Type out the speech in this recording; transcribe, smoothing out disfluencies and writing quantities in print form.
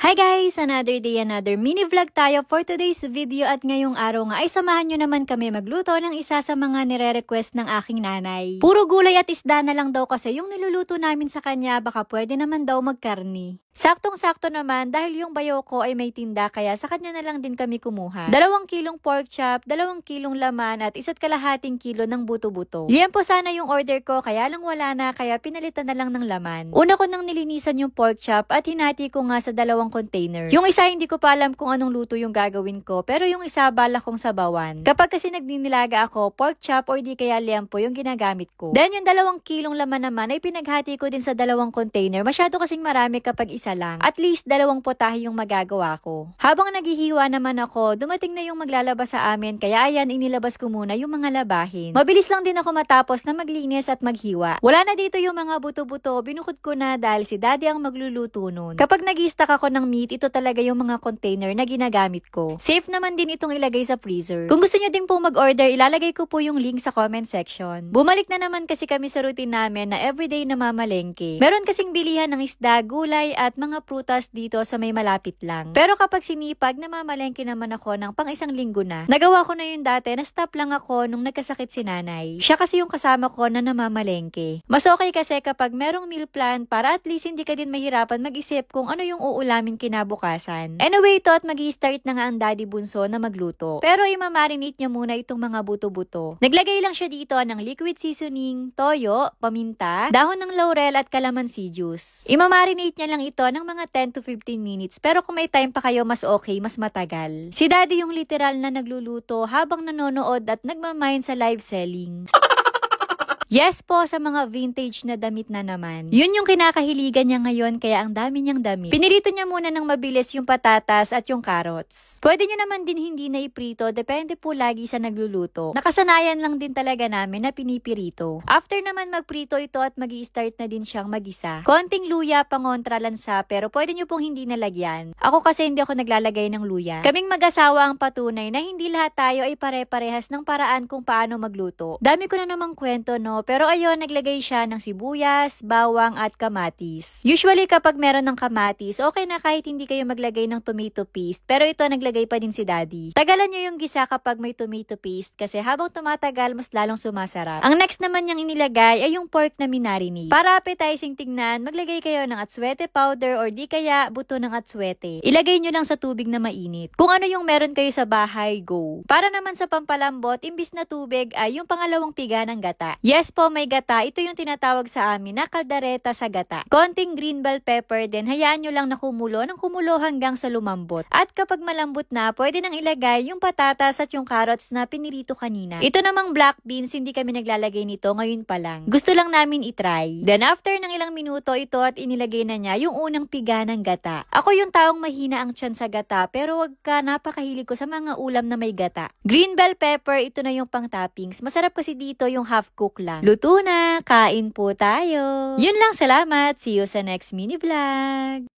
Hi guys! Another day, another mini vlog tayo for today's video at ngayong araw nga ay samahan nyo naman kami magluto ng isa sa mga nire-request ng aking nanay. Puro gulay at isda na lang daw kasi yung niluluto namin sa kanya, baka pwede naman daw magkarni. Saktong-sakto naman dahil yung bayo ko ay may tinda kaya sa kanya na lang din kami kumuha. 2 kilong pork chop, 2 kilong laman at 1.5 kilo ng buto-buto. Liyan po sana yung order ko kaya lang wala na kaya pinalitan na lang ng laman. Una ko nang nilinisan yung pork chop at hinati ko nga sa 2 container. Yung isa hindi ko pa alam kung anong luto yung gagawin ko pero yung isa bala kong sabawan. Kapag kasi nagdinilaga ako, pork chop or di kaya liempo yung ginagamit ko. Then yung 2 kilong laman naman ay pinaghati ko din sa 2 container. Masyado kasing marami kapag isa lang. At least 2 potahe yung magagawa ko. Habang naghihiwa naman ako, dumating na yung maglalabas sa amin kaya ayan inilabas ko muna yung mga labahin. Mabilis lang din ako matapos na maglinis at maghiwa. Wala na dito yung mga buto-buto, binukod ko na dahil si daddy ang magluluto nun. Kapag nag-i-stack ako ng meat, ito talaga yung mga container na ginagamit ko. Safe naman din itong ilagay sa freezer. Kung gusto nyo din po mag-order, ilalagay ko po yung link sa comment section. Bumalik na naman kasi kami sa routine namin na everyday na mamalengke. Meron kasing bilihan ng isda, gulay at mga prutas dito sa may malapit lang. Pero kapag sinipag, namamalengke naman ako ng pang 1 linggo na. Nagawa ko na yun dati, na-stop lang ako nung nagkasakit si nanay. Siya kasi yung kasama ko na namamalengke. Mas okay kasi kapag merong meal plan para at least hindi ka din mahirapan mag-isip kung ano yung uulamin kinabukasan. Anyway, ito at mag-i-start na nga ang daddy bunso na magluto. Pero imamarinate niya muna itong mga buto-buto. Naglagay lang siya dito ng liquid seasoning, toyo, paminta, dahon ng laurel at calamansi juice. Imamarinate niya lang ito ng mga 10 to 15 minutes. Pero kung may time pa kayo, mas okay, mas matagal. Si daddy yung literal na nagluluto habang nanonood at nagmamain sa live selling. Yes po, sa mga vintage na damit na naman. Yun yung kinakahiligan niya ngayon kaya ang dami niyang damit. Pinirito niya muna ng mabilis yung patatas at yung carrots. Pwede nyo naman din hindi na iprito, depende po lagi sa nagluluto. Nakasanayan lang din talaga namin na pinipirito. After naman magprito ito at magi-start na din siyang magisa. Konting luya, pangontra lansa, pero pwede nyo pong hindi nalagyan. Ako kasi hindi ako naglalagay ng luya. Kaming mag-asawa ang patunay na hindi lahat tayo ay pare-parehas ng paraan kung paano magluto. Dami ko na namang kwento, no? Pero ayun, naglagay siya ng sibuyas, bawang at kamatis. Usually kapag meron ng kamatis, okay na kahit hindi kayo maglagay ng tomato paste. Pero ito naglagay pa din si daddy. Tagalan nyo yung gisa kapag may tomato paste kasi habang tumatagal, mas lalong sumasarap. Ang next naman niyang inilagay ay yung pork na minarinate. Para appetizing tignan, maglagay kayo ng atsuete powder or di kaya buto ng atsuete. Ilagay nyo lang sa tubig na mainit. Kung ano yung meron kayo sa bahay, go. Para naman sa pampalambot, imbis na tubig ay yung pangalawang piga ng gata. Yes po, may gata. Ito yung tinatawag sa amin na kaldereta sa gata. Konting green bell pepper din. Hayaan nyo lang na kumulo ng kumulo hanggang sa lumambot. At kapag malambot na, pwede nang ilagay yung patatas at yung carrots na pinirito kanina. Ito namang black beans, hindi kami naglalagay nito ngayon pa lang. Gusto lang namin itry. Then after ng ilang minuto ito at inilagay na niya yung unang piga ng gata. Ako yung taong mahina ang tiyan sa gata pero wag ka napakahilig ko sa mga ulam na may gata. Green bell pepper, ito na yung pang toppings. Masarap kasi dito yung half cook lang. Luto na, kain po tayo. Yun lang, salamat. See you sa next mini vlog.